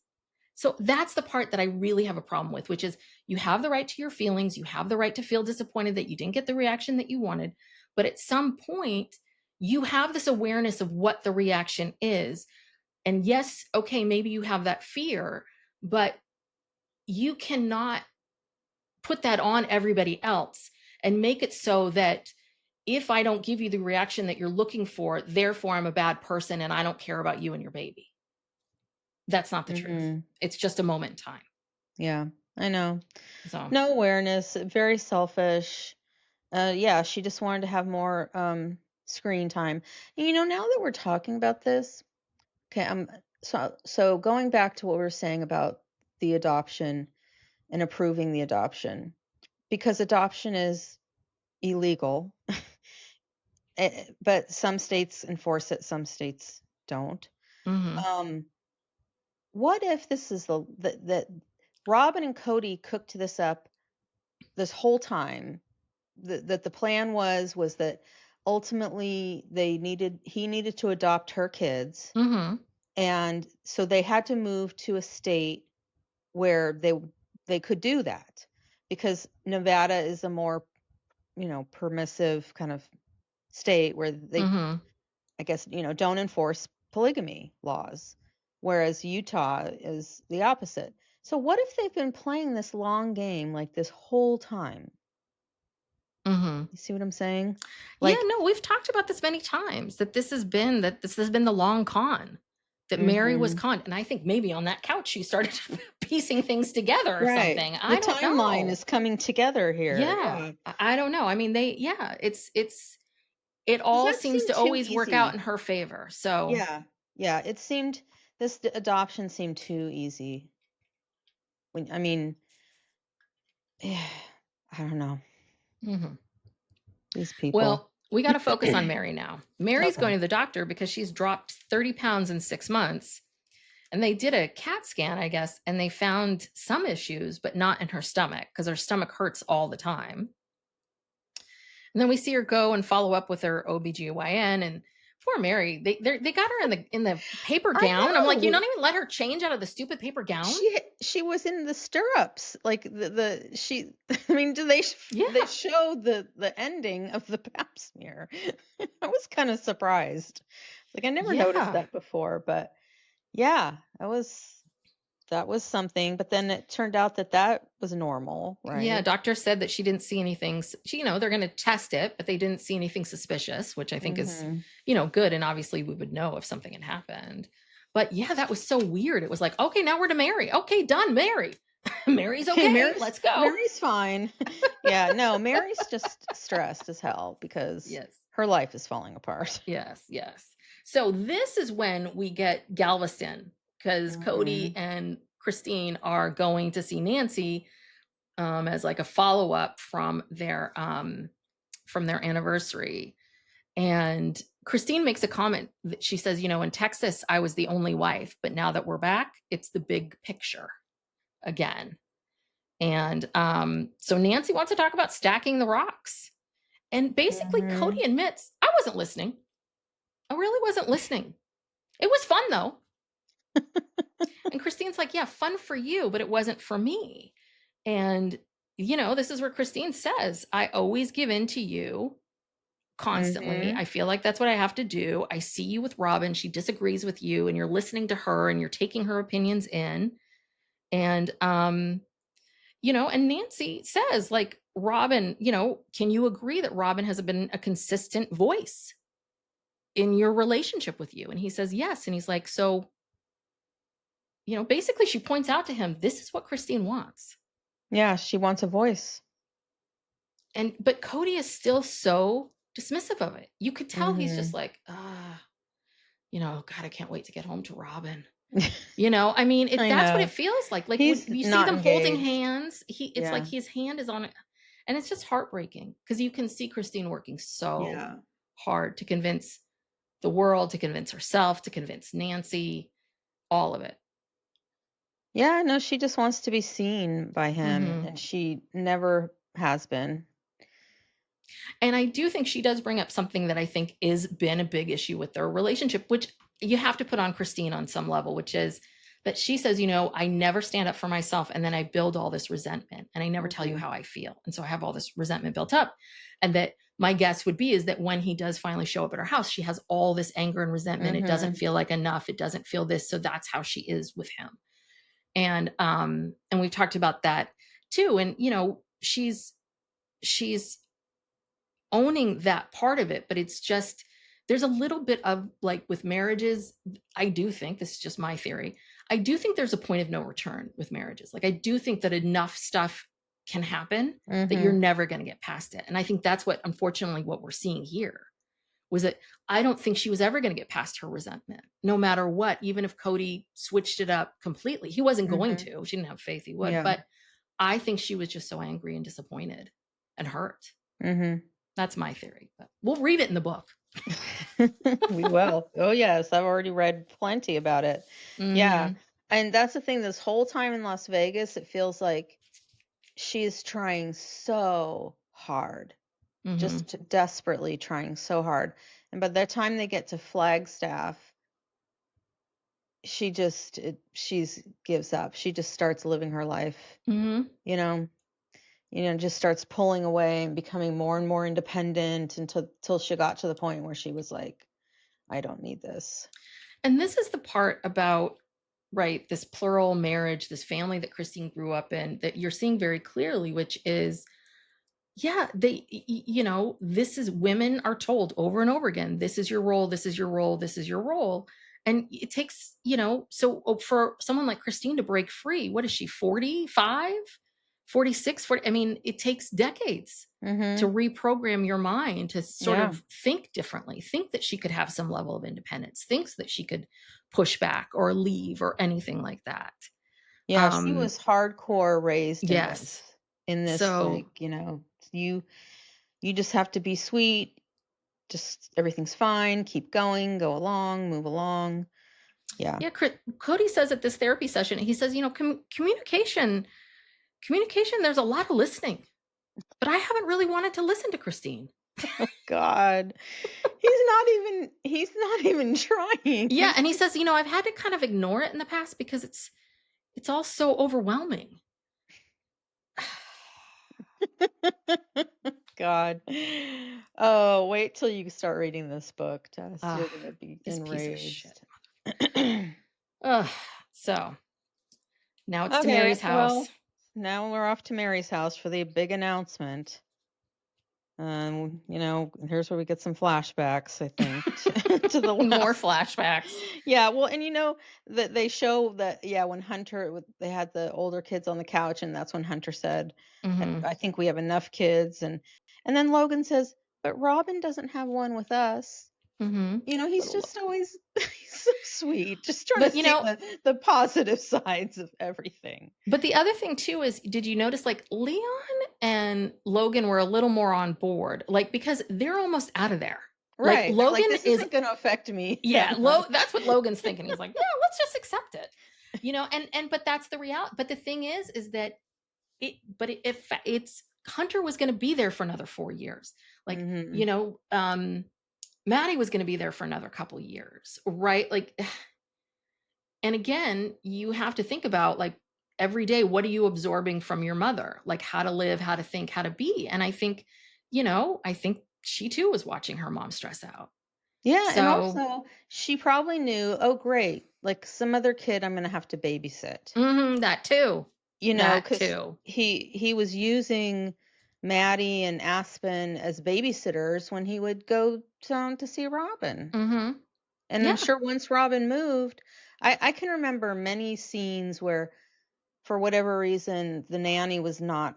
[SPEAKER 1] So that's the part that I really have a problem with, which is you have the right to your feelings. You have the right to feel disappointed that you didn't get the reaction that you wanted. But at some point, you have this awareness of what the reaction is. And yes, okay, maybe you have that fear, but you cannot put that on everybody else and make it so that if I don't give you the reaction that you're looking for, therefore I'm a bad person and I don't care about you and your baby. That's not the truth.
[SPEAKER 2] Mhm.
[SPEAKER 1] It's just a moment in time.
[SPEAKER 2] Yeah, I know.
[SPEAKER 1] So,
[SPEAKER 2] No awareness, very selfish. Yeah, she just wanted to have more screen time. And, now that we're talking about this, okay, so going back to what we were saying about the adoption and approving the adoption, because adoption is illegal, but some states enforce it, some states don't.
[SPEAKER 1] mhm,
[SPEAKER 2] Um, what if this is that Robyn and Kody cooked this up this whole time? That the plan was that ultimately he needed to adopt her kids,
[SPEAKER 1] mhm,
[SPEAKER 2] and so they had to move to a state where they could do that, because Nevada is a more, permissive kind of state where they,
[SPEAKER 1] mhm,
[SPEAKER 2] I guess, don't enforce polygamy laws, whereas Utah is the opposite. So what if they've been playing this long game like this whole time?
[SPEAKER 1] mhm.
[SPEAKER 2] You see what I'm saying?
[SPEAKER 1] Yeah,
[SPEAKER 2] Like,
[SPEAKER 1] no, we've talked about this many times, that this has been the long con, that Meri was
[SPEAKER 2] mhm.
[SPEAKER 1] conned, and I think maybe on that couch she started piecing things together or
[SPEAKER 2] Right.
[SPEAKER 1] something.
[SPEAKER 2] The
[SPEAKER 1] I don't
[SPEAKER 2] timeline
[SPEAKER 1] know.
[SPEAKER 2] is coming together here.
[SPEAKER 1] Yeah,
[SPEAKER 2] Yeah.
[SPEAKER 1] I don't know. I mean, it
[SPEAKER 2] 'Cause
[SPEAKER 1] all
[SPEAKER 2] that
[SPEAKER 1] seems
[SPEAKER 2] seemed
[SPEAKER 1] to
[SPEAKER 2] too
[SPEAKER 1] always work out
[SPEAKER 2] easy.
[SPEAKER 1] in her favor. So,
[SPEAKER 2] Yeah. Yeah, it seemed adoption seemed too easy. I mean, yeah, I don't know.
[SPEAKER 1] mhm.
[SPEAKER 2] These people.
[SPEAKER 1] Well, we got to focus on Meri now. Mary's
[SPEAKER 2] Okay.
[SPEAKER 1] going to the doctor because she's dropped 30 pounds in 6 months. And they did a CAT scan, I guess, and they found some issues, but not in her stomach because her stomach hurts all the time. And then we see her go and follow up with her OBGYN, and poor Meri, they got her in the paper
[SPEAKER 2] I
[SPEAKER 1] gown. I'm like, you
[SPEAKER 2] know.
[SPEAKER 1] don't even let her change out of the stupid paper gown?
[SPEAKER 2] She was in the stirrups, like she. I mean, do they
[SPEAKER 1] Yeah.
[SPEAKER 2] show the ending of the pap smear? I was kind of surprised. Like, I never noticed
[SPEAKER 1] Yeah.
[SPEAKER 2] that before, but yeah, that was something. But then it turned out that was normal,
[SPEAKER 1] Yeah,
[SPEAKER 2] right?
[SPEAKER 1] doctor said that she didn't see anything. They're going to test it, but they didn't see anything suspicious, which I think is,
[SPEAKER 2] Mhm.
[SPEAKER 1] good. And obviously, we would know if something had happened. But yeah, that was so weird. It was like, okay, now we're to Meri. Okay, done, Meri. Mary's
[SPEAKER 2] Hey,
[SPEAKER 1] okay. Let's go.
[SPEAKER 2] Mary's fine. Yeah, no, Mary's just stressed as hell because
[SPEAKER 1] Yes,
[SPEAKER 2] her life is falling apart.
[SPEAKER 1] yes, yes. So this is when we get Galveston because Kody
[SPEAKER 2] Mhm.
[SPEAKER 1] and Christine are going to see Nancy as like a follow up from their anniversary. And Christine makes a comment that she says, in Texas, I was the only wife, but now that we're back, it's the big picture again. And so Nancy wants to talk about stacking the rocks. And basically,
[SPEAKER 2] Mhm.
[SPEAKER 1] Kody admits, I wasn't listening. I really wasn't listening. It was fun though. And Christine's like, yeah, fun for you, but it wasn't for me. And, this is where Christine says, I always give in to you constantly.
[SPEAKER 2] Mhm.
[SPEAKER 1] I feel like that's what I have to do. I see you with Robyn. She disagrees with you, and you're listening to her and you're taking her opinions in. And, and Nancy says, like, Robyn, can you agree that Robyn has been a consistent voice in your relationship with you? And he says, yes. And he's like, so, basically she points out to him, this is what Christine wants.
[SPEAKER 2] Yeah, she wants a voice.
[SPEAKER 1] But Kody is still so dismissive of it. You could tell he's just
[SPEAKER 2] Mhm.
[SPEAKER 1] like, God, I can't wait to get home to Robyn. I mean,
[SPEAKER 2] I
[SPEAKER 1] that's what it
[SPEAKER 2] know.
[SPEAKER 1] feels like. Like when
[SPEAKER 2] He's
[SPEAKER 1] you see
[SPEAKER 2] not
[SPEAKER 1] them holding
[SPEAKER 2] engaged.
[SPEAKER 1] hands, it's like
[SPEAKER 2] Yeah.
[SPEAKER 1] his hand is on it. And it's just heartbreaking because you can see Christine working so
[SPEAKER 2] Yeah.
[SPEAKER 1] hard to convince the world, to convince herself, to convince Nancy, all of it.
[SPEAKER 2] Yeah, no, she just wants to be seen by him,
[SPEAKER 1] Mhm.
[SPEAKER 2] and she never has been.
[SPEAKER 1] And I do think she does bring up something that I think is been a big issue with their relationship, which you have to put on Christine on some level, which is that she says, I never stand up for myself and then I build all this resentment and I never tell you
[SPEAKER 2] Mhm.
[SPEAKER 1] how I feel. And so I have all this resentment built up. And that my guess would be is that when he does finally show up at her house, she has all this anger and resentment. It doesn't
[SPEAKER 2] Mhm.
[SPEAKER 1] feel like enough. It doesn't feel this. So that's how she is with him. And we've talked about that too. And she's owning that part of it, but it's just there's a little bit of like with marriages, I do think this is just my theory. I do think there's a point of no return with marriages. Like I do think that enough stuff can happen that you're
[SPEAKER 2] Mhm.
[SPEAKER 1] never going to get past it. And I think that's what unfortunately what we're seeing here was that I don't think she was ever going to get past her resentment, no matter what, even if Kody switched it up completely. He wasn't going
[SPEAKER 2] Mhm.
[SPEAKER 1] to. She didn't have faith he would,
[SPEAKER 2] Yeah.
[SPEAKER 1] but I think she was just so angry and disappointed and hurt.
[SPEAKER 2] Mhm.
[SPEAKER 1] That's my theory, but we'll read it in the book.
[SPEAKER 2] We will. Oh, yes, I've already read plenty about it. Yeah,
[SPEAKER 1] Mhm,
[SPEAKER 2] and that's the thing, this whole time in Las Vegas, it feels like she is trying so hard,
[SPEAKER 1] mhm,
[SPEAKER 2] just desperately trying so hard, and by the time they get to Flagstaff, she's gives up. She just starts living her life,
[SPEAKER 1] mhm.
[SPEAKER 2] you know? Just starts pulling away and becoming more and more independent until till she got to the point where she was like, "I don't need this."
[SPEAKER 1] And this is the part about, right, this plural marriage, this family that Christine grew up in that you're seeing very clearly, which is, yeah, this is women are told over and over again, this is your role, this is your role, this is your role. And it takes, for someone like Christine to break free, what is she, 45, 46, 40? I mean, it takes decades to
[SPEAKER 2] Mhm.
[SPEAKER 1] reprogram your mind to sort
[SPEAKER 2] Yeah.
[SPEAKER 1] of think differently, think that she could have some level of independence, thinks that she could push back or leave or anything like that.
[SPEAKER 2] Yeah, she
[SPEAKER 1] Um,
[SPEAKER 2] was hardcore raised in
[SPEAKER 1] yes.
[SPEAKER 2] this,
[SPEAKER 1] So
[SPEAKER 2] like, you you just have to be sweet, just everything's fine, keep going, go along, move along. Yeah.
[SPEAKER 1] yeah, Cody says at this therapy session, he says, communication, there's a lot of listening, but I haven't really wanted to listen to Christine.
[SPEAKER 2] God. He's not even trying.
[SPEAKER 1] Yeah,
[SPEAKER 2] He's
[SPEAKER 1] and he
[SPEAKER 2] just
[SPEAKER 1] says, I've had to kind of ignore it in the past because it's all so overwhelming.
[SPEAKER 2] God. Oh, wait till you start reading this book, Tess.
[SPEAKER 1] Ah,
[SPEAKER 2] You're gonna be
[SPEAKER 1] this piece of shit.
[SPEAKER 2] enraged.
[SPEAKER 1] Ugh. So now it's to
[SPEAKER 2] Okay,
[SPEAKER 1] Mary's
[SPEAKER 2] well,
[SPEAKER 1] house.
[SPEAKER 2] now we're off to Mary's house for the big announcement. Here's where we get some flashbacks, I think, to the
[SPEAKER 1] More
[SPEAKER 2] last.
[SPEAKER 1] flashbacks.
[SPEAKER 2] Yeah, well, and that they show that, yeah, when they had the older kids on the couch, and that's when Hunter said,
[SPEAKER 1] Hmm.
[SPEAKER 2] I think we have enough kids, and then Logan says, but Robin doesn't have one with us.
[SPEAKER 1] Hmm.
[SPEAKER 2] He's
[SPEAKER 1] Little
[SPEAKER 2] just
[SPEAKER 1] Logan.
[SPEAKER 2] always he's so sweet, just trying to
[SPEAKER 1] But
[SPEAKER 2] see the positive sides of everything.
[SPEAKER 1] But the other thing too is, did you notice like Leon and Logan were a little more on board, like because they're almost out of there. Like
[SPEAKER 2] Right. They're like,
[SPEAKER 1] Logan
[SPEAKER 2] this
[SPEAKER 1] is,
[SPEAKER 2] isn't going to affect me
[SPEAKER 1] yeah,
[SPEAKER 2] that much.
[SPEAKER 1] That's what Logan's thinking. He's like, yeah, let's just accept it, and but that's the reality. But the thing is that if it's Hunter was going to be there for another 4 years, like
[SPEAKER 2] Hmm.
[SPEAKER 1] Maddie was going to be there for another couple years, right? Like, and again, you have to think about like every day, what are you absorbing from your mother? Like how to live, how to think, how to be. And I think she too was watching her mom stress out.
[SPEAKER 2] Yeah, and
[SPEAKER 1] So
[SPEAKER 2] also she probably knew, oh great, like some other kid I'm going to have to babysit.
[SPEAKER 1] that too. That
[SPEAKER 2] Cuz
[SPEAKER 1] too.
[SPEAKER 2] he was using Maddie and Aspen as babysitters when he would go down to see Robin.
[SPEAKER 1] Hmm.
[SPEAKER 2] And I'm
[SPEAKER 1] Yeah.
[SPEAKER 2] sure once Robin moved, I can remember many scenes where for whatever reason the nanny was not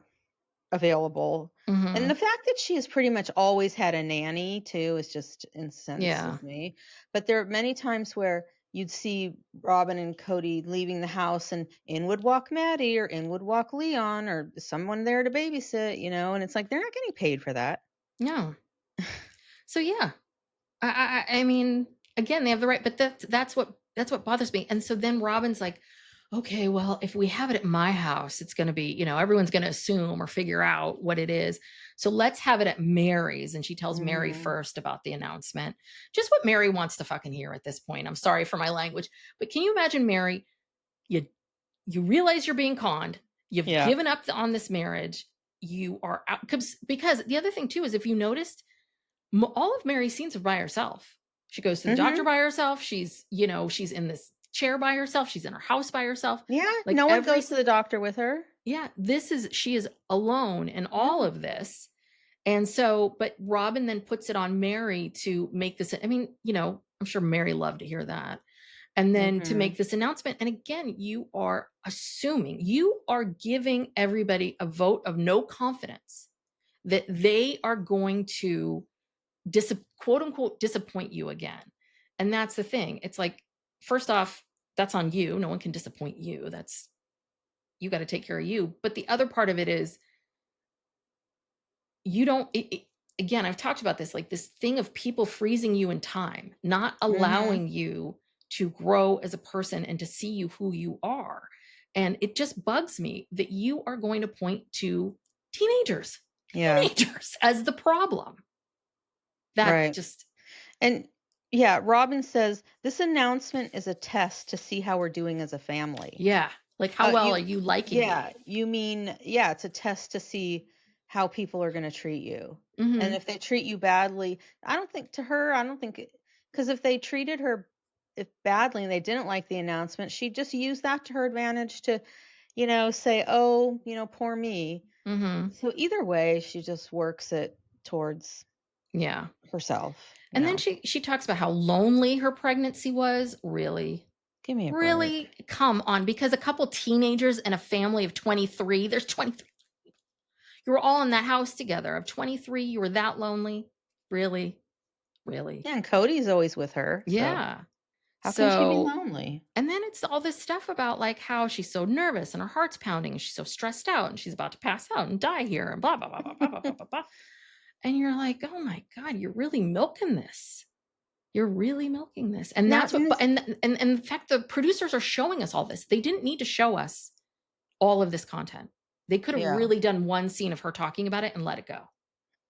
[SPEAKER 2] available. And the
[SPEAKER 1] Hmm.
[SPEAKER 2] fact that she has pretty much always had a nanny too is just
[SPEAKER 1] Yeah.
[SPEAKER 2] incenses me. But there are many times where you'd see Robin and Kody leaving the house and in would walk Maddie or in would walk Leon or someone there to babysit, and it's like they're not getting paid for that.
[SPEAKER 1] No. So yeah. I mean, again, they have the right, but that's what bothers me. And so then Robin's like, okay, well, if we have it at my house, it's going to be, everyone's going to assume or figure out what it is. So let's have it at Mary's. And she tells Meri
[SPEAKER 2] Mhm.
[SPEAKER 1] first about the announcement. Just what Meri wants to fucking hear at this point. I'm sorry for my language, but can you imagine, Meri? You you realize you're being conned. You've
[SPEAKER 2] Yeah.
[SPEAKER 1] given up on this marriage. You are out because the other thing too is if you noticed, all of Mary's scenes are by herself. She goes to the doctor
[SPEAKER 2] Mhm.
[SPEAKER 1] by herself. She's in this chair by herself. She's in her house by herself.
[SPEAKER 2] Yeah,
[SPEAKER 1] Like
[SPEAKER 2] no one
[SPEAKER 1] every
[SPEAKER 2] goes to the doctor with her.
[SPEAKER 1] yeah, she is alone in all
[SPEAKER 2] Yeah.
[SPEAKER 1] of this. And so, but Robyn then puts it on Meri to make this. I mean, I'm sure Meri loved to hear that. And then to make
[SPEAKER 2] Mhm.
[SPEAKER 1] this announcement. And again, you are giving everybody a vote of no confidence that they are going to quote unquote disappoint you again. And that's the thing. It's like, first off, that's on you. No one can disappoint you. You got to take care of you. But the other part of it is you don't again, I've talked about this, like this thing of people freezing you in time, not
[SPEAKER 2] Mhm.
[SPEAKER 1] allowing you to grow as a person and to see you who you are. And it just bugs me that you are going to point to teenagers
[SPEAKER 2] Yeah,
[SPEAKER 1] teenagers as the problem. That
[SPEAKER 2] right.
[SPEAKER 1] just
[SPEAKER 2] And yeah, Robin says, "This announcement is a test to see how we're doing as a family."
[SPEAKER 1] yeah, like how well are
[SPEAKER 2] You
[SPEAKER 1] you liking
[SPEAKER 2] yeah,
[SPEAKER 1] me?
[SPEAKER 2] you mean yeah, it's a test to see how people are gonna treat you. And
[SPEAKER 1] Mhm.
[SPEAKER 2] if they treat you badly, I don't think to her, I don't think because if they treated her if badly and they didn't like the announcement, she'd just use that to her advantage to, say, "Oh, poor me."
[SPEAKER 1] Mhm.
[SPEAKER 2] So either way, she just works it towards
[SPEAKER 1] Yeah.
[SPEAKER 2] herself,
[SPEAKER 1] And then she talks about how lonely her pregnancy was. Really?
[SPEAKER 2] Give me a break.
[SPEAKER 1] Really? Come on, because a couple teenagers and a family of 23, there's 23. You were all in that house together. Of 23, you were that lonely? Really? Really?
[SPEAKER 2] Yeah, and Cody's always with her, so
[SPEAKER 1] Yeah.
[SPEAKER 2] how can she be
[SPEAKER 1] So,
[SPEAKER 2] lonely?
[SPEAKER 1] and then it's all this stuff about like how she's so nervous and her heart's pounding and she's so stressed out and she's about to pass out and die here and blah blah blah blah blah blah blah blah. Blah. And you're like, "Oh my god, you're really milking this. You're really milking this." And
[SPEAKER 2] Now
[SPEAKER 1] that's
[SPEAKER 2] in
[SPEAKER 1] what
[SPEAKER 2] this
[SPEAKER 1] and in fact the producers are showing us all this. They didn't need to show us all of this content. They could have
[SPEAKER 2] yeah.
[SPEAKER 1] really done one scene of her talking about it and let it go.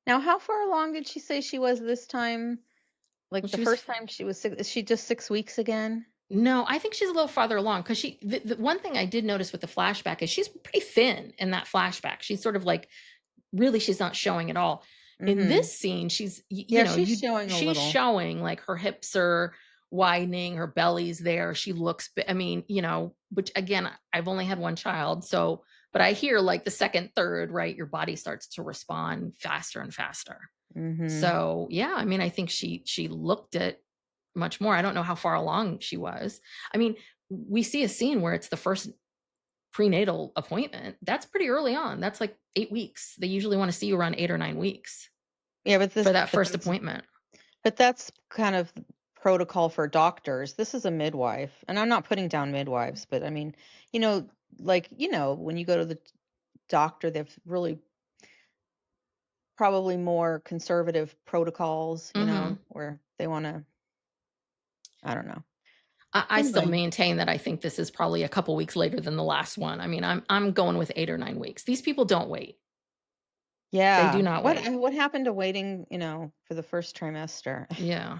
[SPEAKER 2] Now how far along did she say she was this time?
[SPEAKER 1] Well,
[SPEAKER 2] Like, the
[SPEAKER 1] she was
[SPEAKER 2] first time she was 6 is she just 6 weeks again?
[SPEAKER 1] no, I think she's a little farther along because the one thing I did notice with the flashback is she's pretty thin in that flashback. She's sort of like really she's not showing at all. In
[SPEAKER 2] Mhm.
[SPEAKER 1] this scene, she's
[SPEAKER 2] Yeah, she's showing a
[SPEAKER 1] she's
[SPEAKER 2] little.
[SPEAKER 1] showing like her hips are widening, her belly's there. She looks I mean, which again, I've only had one child, so but I hear like the second, third, right, your body starts to respond faster and faster.
[SPEAKER 2] Mhm.
[SPEAKER 1] So, yeah, I mean, I think she looked at much more. I don't know how far along she was. I mean, we see a scene where it's the first prenatal appointment. That's pretty early on. That's like 8 weeks. They usually want to see you around 8 or 9 weeks
[SPEAKER 2] Yeah,
[SPEAKER 1] for that first appointment.
[SPEAKER 2] but that's kind of protocol for doctors. This is a midwife, and I'm not putting down midwives, but I mean, you know, when you go to the doctor, they've really probably more conservative protocols,
[SPEAKER 1] Mhm.
[SPEAKER 2] where they wanna I don't know.
[SPEAKER 1] I still
[SPEAKER 2] Anyway.
[SPEAKER 1] maintain that I think this is probably a couple weeks later than the last one. I mean, I'm going with 8 or 9 weeks. These people don't wait. They do
[SPEAKER 2] Yeah.
[SPEAKER 1] not
[SPEAKER 2] What
[SPEAKER 1] wait.
[SPEAKER 2] what happened to waiting, for the first trimester?
[SPEAKER 1] Yeah.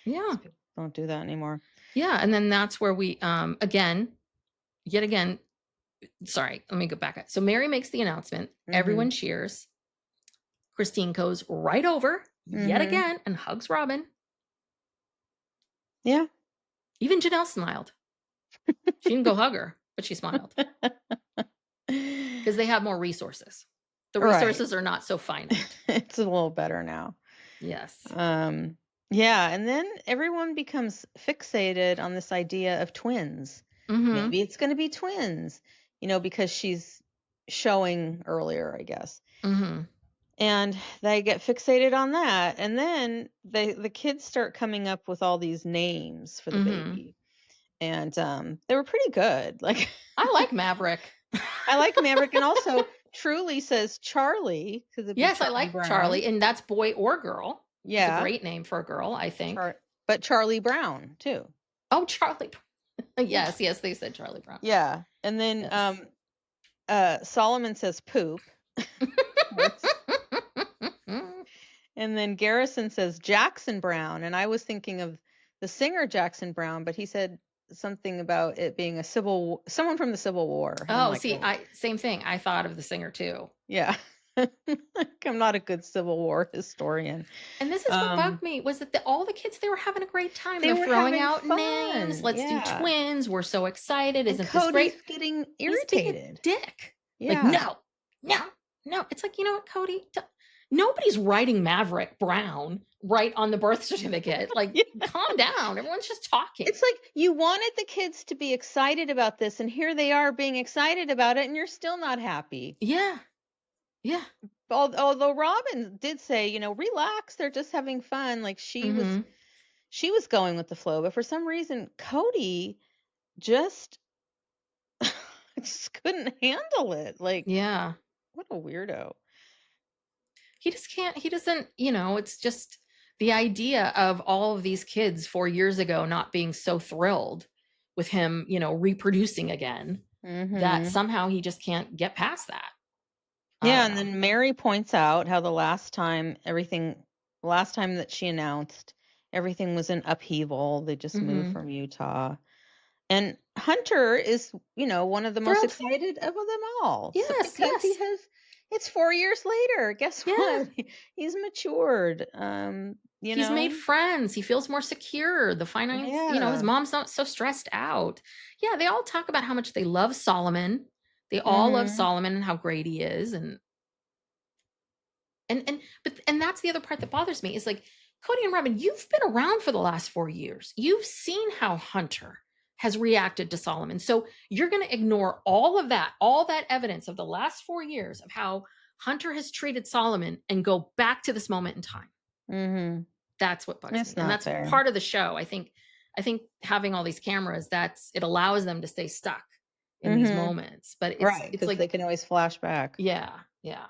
[SPEAKER 1] Yeah.
[SPEAKER 2] These people don't do that anymore.
[SPEAKER 1] Yeah, and then that's where we again, yet again, sorry, let me go back. So Meri makes the announcement. Everyone
[SPEAKER 2] Mhm.
[SPEAKER 1] cheers. Christine goes right over yet
[SPEAKER 2] Mhm.
[SPEAKER 1] again and hugs Robyn.
[SPEAKER 2] Yeah.
[SPEAKER 1] Even Janelle smiled. She didn't go hug her, but she smiled because they have more resources. The
[SPEAKER 2] Right.
[SPEAKER 1] resources are not so finite.
[SPEAKER 2] It's a little better now.
[SPEAKER 1] Yes.
[SPEAKER 2] Um, yeah, and then everyone becomes fixated on this idea of twins.
[SPEAKER 1] Mhm.
[SPEAKER 2] Maybe it's gonna be twins, because she's showing earlier, I guess.
[SPEAKER 1] Mhm.
[SPEAKER 2] And they get fixated on that, and then the kids start coming up with all these names for the
[SPEAKER 1] Mhm.
[SPEAKER 2] baby, and, they were pretty good, like,
[SPEAKER 1] I like Maverick.
[SPEAKER 2] I like Maverick, and also Truly says Charlie, because 'cause it'd be
[SPEAKER 1] Yes, I
[SPEAKER 2] Charlie
[SPEAKER 1] like
[SPEAKER 2] Brown.
[SPEAKER 1] Charlie, and that's boy or girl. It's a
[SPEAKER 2] Yeah,
[SPEAKER 1] great name for a girl, I think.
[SPEAKER 2] but Charlie Brown, too.
[SPEAKER 1] Oh, Charlie. Yes, yes, they said Charlie Brown.
[SPEAKER 2] Yeah. And then
[SPEAKER 1] Yes.
[SPEAKER 2] Solomon says poop. What's And then Garrison says Jackson Brown, and I was thinking of the singer Jackson Brown, but he said something about it being someone from the Civil War, and I'm
[SPEAKER 1] Oh,
[SPEAKER 2] like,
[SPEAKER 1] see,
[SPEAKER 2] oh,
[SPEAKER 1] same thing. I thought of the singer too.
[SPEAKER 2] yeah. Like, I'm not a good Civil War historian.
[SPEAKER 1] And this is what bugged me was that all the kids, they were having a great time.
[SPEAKER 2] They
[SPEAKER 1] They're
[SPEAKER 2] were
[SPEAKER 1] throwing
[SPEAKER 2] having
[SPEAKER 1] out names.
[SPEAKER 2] fun,
[SPEAKER 1] Let's do
[SPEAKER 2] yeah.
[SPEAKER 1] twins. We're so excited.
[SPEAKER 2] And
[SPEAKER 1] Isn't this great?
[SPEAKER 2] Cody's getting
[SPEAKER 1] He's being a
[SPEAKER 2] irritated.
[SPEAKER 1] dick. Like,
[SPEAKER 2] Yeah.
[SPEAKER 1] no, no, no. It's like, you know what, Kody? Nobody's writing Maverick Brown right on the birth certificate. Like,
[SPEAKER 2] Yeah.
[SPEAKER 1] calm down. Everyone's just talking.
[SPEAKER 2] It's like you wanted the kids to be excited about this, and here they are being excited about it, and you're still not happy.
[SPEAKER 1] Yeah. Yeah.
[SPEAKER 2] Although Robin did say, relax, they're just having fun. Like
[SPEAKER 1] Mm-hmm.
[SPEAKER 2] she was going with the flow, but for some reason Cody just just couldn't handle it. Like,
[SPEAKER 1] Yeah.
[SPEAKER 2] what a weirdo.
[SPEAKER 1] He just can't, he doesn't, it's just the idea of all of these kids 4 years ago not being so thrilled with him, reproducing again, that
[SPEAKER 2] Mhm.
[SPEAKER 1] somehow he just can't get past that. I
[SPEAKER 2] Yeah,
[SPEAKER 1] don't
[SPEAKER 2] and
[SPEAKER 1] know.
[SPEAKER 2] then Meri points out how last time that she announced everything was in upheaval. They just moved
[SPEAKER 1] Mm-hmm.
[SPEAKER 2] from Utah. And Hunter is, one of the most
[SPEAKER 1] Thrilled.
[SPEAKER 2] excited of them all. So
[SPEAKER 1] Yes,
[SPEAKER 2] because
[SPEAKER 1] yes.
[SPEAKER 2] it's 4 years later. Guess
[SPEAKER 1] Yeah.
[SPEAKER 2] what? He's matured.
[SPEAKER 1] He's made friends. He feels more secure. The finance, his
[SPEAKER 2] Yeah.
[SPEAKER 1] mom's not so stressed out. Yeah, they all talk about how much they love Solomon. They all love
[SPEAKER 2] Mhm.
[SPEAKER 1] Solomon and how great he is. And that's the other part that bothers me is like, Kody and Robyn, you've been around for the last 4 years. You've seen how Hunter has reacted to Solomon. So you're going to ignore all that evidence of the last 4 years of how Hunter has treated Solomon and go back to this moment in time.
[SPEAKER 2] Mhm.
[SPEAKER 1] That's what bugs me.
[SPEAKER 2] It's
[SPEAKER 1] And
[SPEAKER 2] not
[SPEAKER 1] that's
[SPEAKER 2] fair.
[SPEAKER 1] part of the show. I think having all these cameras, it allows them to stay stuck in these
[SPEAKER 2] Mhm.
[SPEAKER 1] moments. But it's
[SPEAKER 2] Right,
[SPEAKER 1] it's
[SPEAKER 2] because
[SPEAKER 1] like,
[SPEAKER 2] they can always flash back.
[SPEAKER 1] yeah, yeah.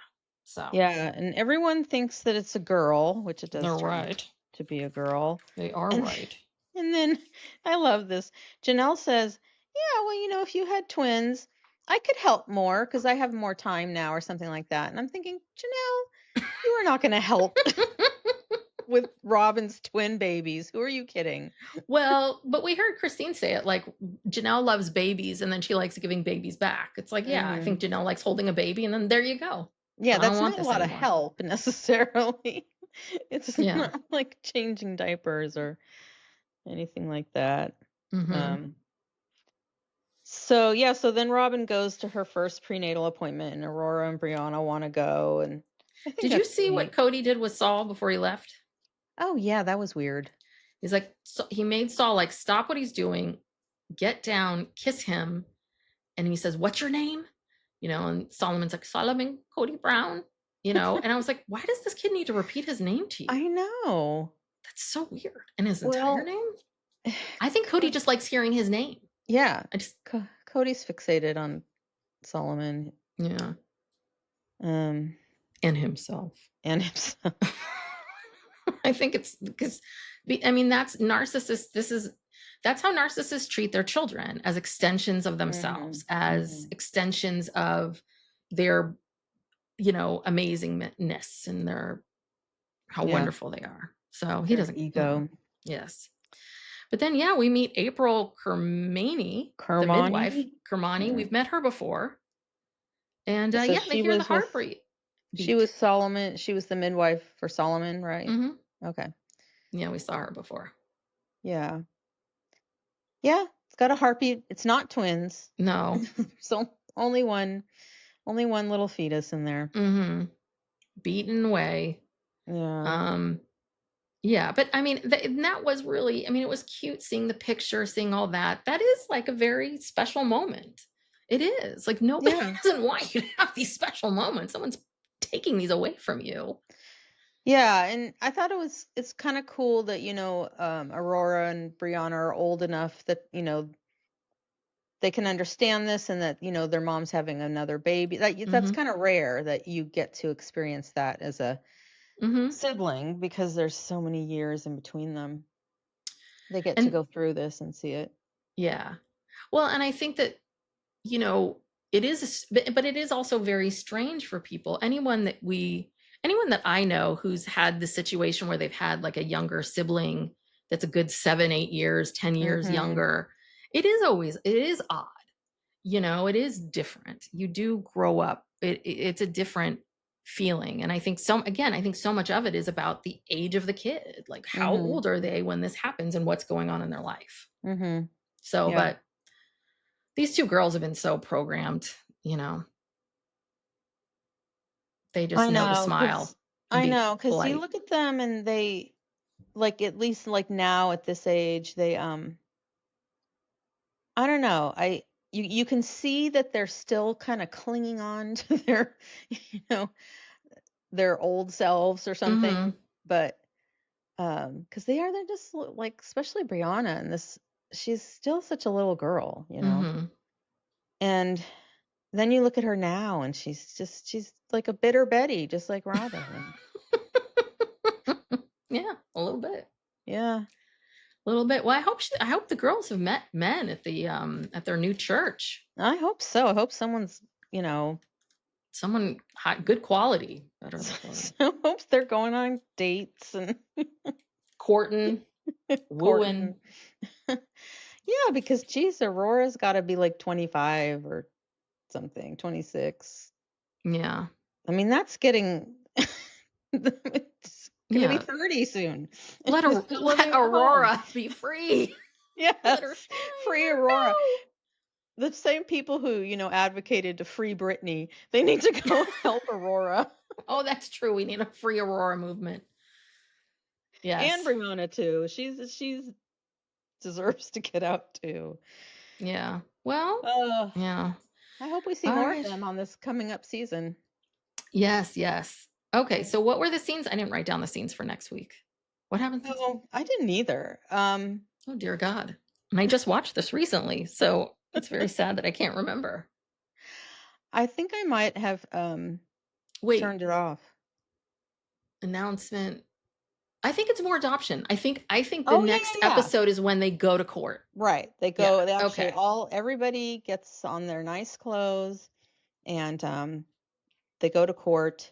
[SPEAKER 1] So
[SPEAKER 2] Yeah, and everyone thinks that it's a girl, which it
[SPEAKER 1] they're
[SPEAKER 2] does turn out
[SPEAKER 1] right.
[SPEAKER 2] to be a girl.
[SPEAKER 1] They are
[SPEAKER 2] And
[SPEAKER 1] right.
[SPEAKER 2] and then I love this. Janelle says, "Yeah, well, if you had twins, I could help more because I have more time now," or something like that. And I'm thinking, Janelle, you are not going to help with Robin's twin babies. Who are you kidding?
[SPEAKER 1] Well, but we heard Christine say it like Janelle loves babies and then she likes giving babies back. It's like, yeah, I think
[SPEAKER 2] Hmm.
[SPEAKER 1] Janelle likes holding a baby and then there you go.
[SPEAKER 2] Yeah,
[SPEAKER 1] I don't
[SPEAKER 2] that's
[SPEAKER 1] want
[SPEAKER 2] not a
[SPEAKER 1] this
[SPEAKER 2] lot of
[SPEAKER 1] anymore.
[SPEAKER 2] help necessarily. It's
[SPEAKER 1] Yeah.
[SPEAKER 2] not like changing diapers or anything like that.
[SPEAKER 1] Hmm.
[SPEAKER 2] Um, so yeah, so then Robin goes to her first prenatal appointment, and Aurora and Brianna want to go, and I think
[SPEAKER 1] Did you
[SPEAKER 2] that's
[SPEAKER 1] see what
[SPEAKER 2] sweet.
[SPEAKER 1] Kody did with Saul before he left?
[SPEAKER 2] Oh yeah, that was weird.
[SPEAKER 1] He's like, so he made Saul like stop what he's doing, get down, kiss him, and he says, "What's your name?" And Solomon's like, "Solomon Kody Brown." And I was like, why does this kid need to repeat his name to you?
[SPEAKER 2] I know.
[SPEAKER 1] That's so weird. And his entire
[SPEAKER 2] Well,
[SPEAKER 1] name? I think Kody just likes hearing his name.
[SPEAKER 2] yeah,
[SPEAKER 1] I just,
[SPEAKER 2] Cody's fixated on Solomon,
[SPEAKER 1] yeah,
[SPEAKER 2] um,
[SPEAKER 1] and himself.
[SPEAKER 2] and himself.
[SPEAKER 1] I think it's because, I mean, that's narcissists. That's how narcissists treat their children, as extensions of
[SPEAKER 2] Hmm.
[SPEAKER 1] themselves, as
[SPEAKER 2] Hmm.
[SPEAKER 1] extensions of their, amazingness and their, how
[SPEAKER 2] Yeah,
[SPEAKER 1] wonderful they are. So he
[SPEAKER 2] their
[SPEAKER 1] doesn't,
[SPEAKER 2] ego.
[SPEAKER 1] yes. But then, yeah, we meet April Kermani, the midwife.
[SPEAKER 2] Kermani.
[SPEAKER 1] Kermani,
[SPEAKER 2] Yeah.
[SPEAKER 1] we've met her before. And
[SPEAKER 2] So
[SPEAKER 1] yeah, they hear the heartbeat.
[SPEAKER 2] she was Solomon. She was the midwife for Solomon, right?
[SPEAKER 1] Hmm.
[SPEAKER 2] Okay.
[SPEAKER 1] Yeah, we saw her before.
[SPEAKER 2] Yeah. Yeah. It's got a heartbeat. It's not twins.
[SPEAKER 1] No.
[SPEAKER 2] So only one little fetus in there.
[SPEAKER 1] Hmm. Beaten away.
[SPEAKER 2] Yeah.
[SPEAKER 1] Um, yeah, but I mean, and that was really, I mean, it was cute seeing the picture, seeing all that. That is like a very special moment. It is. Like nobody
[SPEAKER 2] Yeah.
[SPEAKER 1] doesn't want you to have these special moments. Someone's taking these away from you.
[SPEAKER 2] Yeah, and I thought it's kind of cool that, Aurora and Brianna are old enough that, they can understand this, and that, their mom's having another baby. That's
[SPEAKER 1] Hmm.
[SPEAKER 2] kind of rare that you get to experience that as a
[SPEAKER 1] Hmm.
[SPEAKER 2] sibling, because there's so many years in between them. They get to
[SPEAKER 1] And
[SPEAKER 2] go through this and see it.
[SPEAKER 1] Yeah. Well, and I think that, you know, it is, but it is also very strange for people. Anyone that I know who's had the situation where they've had like a younger sibling that's a good 7, 8 years, 10 years
[SPEAKER 2] Mhm.
[SPEAKER 1] younger, it is odd. It is different. You do grow up. It's a different feeling. And I think so much of it is about the age of the kid. Like, how
[SPEAKER 2] Mhm.
[SPEAKER 1] old are they when this happens and what's going on in their life?
[SPEAKER 2] Mhm.
[SPEAKER 1] So,
[SPEAKER 2] Yeah.
[SPEAKER 1] but these two girls have been so programmed, you know, they just
[SPEAKER 2] I
[SPEAKER 1] know to
[SPEAKER 2] know, cause
[SPEAKER 1] smile and
[SPEAKER 2] I
[SPEAKER 1] be
[SPEAKER 2] know, cause you
[SPEAKER 1] polite.
[SPEAKER 2] look at them and they like, at least, like, now at this age, they, I don't know, you can see that they're still kinda clinging on to their, you know, their old selves or something,
[SPEAKER 1] Mhm.
[SPEAKER 2] but, cause they're just like, especially Brianna and this she's still such a little girl, you know?
[SPEAKER 1] Mhm.
[SPEAKER 2] And then you look at her now and she's like a bitter Betty, just like Robin, and
[SPEAKER 1] Yeah, a little bit.
[SPEAKER 2] yeah.
[SPEAKER 1] A little bit. Well, I hope the girls have met men at their new church.
[SPEAKER 2] I hope so. I hope someone's, you know,
[SPEAKER 1] Someone high, good quality, better than
[SPEAKER 2] I hope they're going on dates and
[SPEAKER 1] courting,
[SPEAKER 2] courting.
[SPEAKER 1] wooing.
[SPEAKER 2] Yeah, because geez, Aurora's got to be like 25 or something, 26.
[SPEAKER 1] Yeah.
[SPEAKER 2] I mean, that's getting it's going to be
[SPEAKER 1] Yeah.
[SPEAKER 2] 30 soon. And
[SPEAKER 1] Let
[SPEAKER 2] she's still
[SPEAKER 1] let
[SPEAKER 2] living at home.
[SPEAKER 1] Aurora be free. Let her
[SPEAKER 2] Yes.
[SPEAKER 1] shine.
[SPEAKER 2] Free
[SPEAKER 1] Let her
[SPEAKER 2] Aurora.
[SPEAKER 1] go.
[SPEAKER 2] The same people who, advocated to free Britney, they need to go help Aurora
[SPEAKER 1] Oh, that's true. We need a free Aurora movement.
[SPEAKER 2] and
[SPEAKER 1] Yes.
[SPEAKER 2] Brianna too. She's deserves to get out too.
[SPEAKER 1] Yeah. Well,
[SPEAKER 2] Uh,
[SPEAKER 1] yeah.
[SPEAKER 2] I hope we see
[SPEAKER 1] All
[SPEAKER 2] more of
[SPEAKER 1] right.
[SPEAKER 2] them on this coming up season.
[SPEAKER 1] Yes, yes. Okay,
[SPEAKER 2] Yeah.
[SPEAKER 1] so what were the scenes? I didn't write down the scenes for next week. What happens next week?
[SPEAKER 2] Oh, I didn't either.
[SPEAKER 1] Oh dear God. And I just watched this recently, so it's very sad that I can't remember.
[SPEAKER 2] I think I might have
[SPEAKER 1] Wait,
[SPEAKER 2] turned it off.
[SPEAKER 1] announcement. I think it's more adoption. I think the
[SPEAKER 2] Oh yeah,
[SPEAKER 1] next
[SPEAKER 2] yeah, yeah.
[SPEAKER 1] episode is when they go to court.
[SPEAKER 2] Right.
[SPEAKER 1] Yeah.
[SPEAKER 2] They actually
[SPEAKER 1] Okay.
[SPEAKER 2] all everybody gets on their nice clothes and they go to court.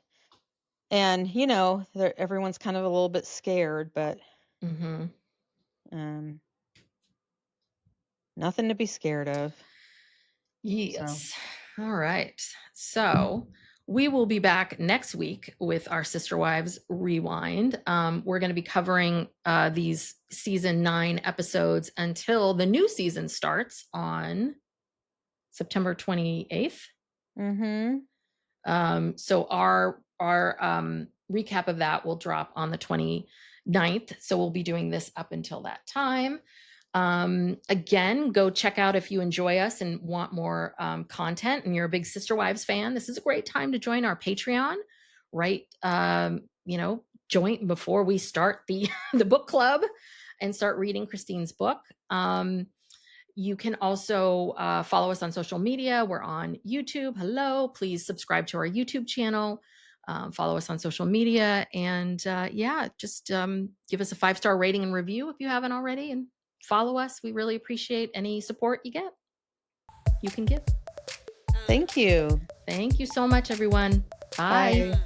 [SPEAKER 2] And everyone's kind of a little bit scared, but
[SPEAKER 1] Mhm.
[SPEAKER 2] um nothing to be scared of. So,
[SPEAKER 1] Yes. All right. So we will be back next week with our Sister Wives Rewind. We're going to be covering these season 9 episodes until the new season starts on September 28th.
[SPEAKER 2] mhm.
[SPEAKER 1] So our recap of that will drop on the 29th. So we'll be doing this up until that time. Again, go check out if you enjoy us and want more content and you're a big Sister Wives fan. This is a great time to join our Patreon, right? Join before we start the the book club and start reading Christine's book. You can also follow us on social media. We're on YouTube. Hello. Please subscribe to our YouTube channel. Follow us on social media. And yeah, just give us a 5-star rating and review if you haven't already. And follow us. We really appreciate any support you can give.
[SPEAKER 2] Thank you.
[SPEAKER 1] Thank you so much, everyone. Bye.
[SPEAKER 2] Bye.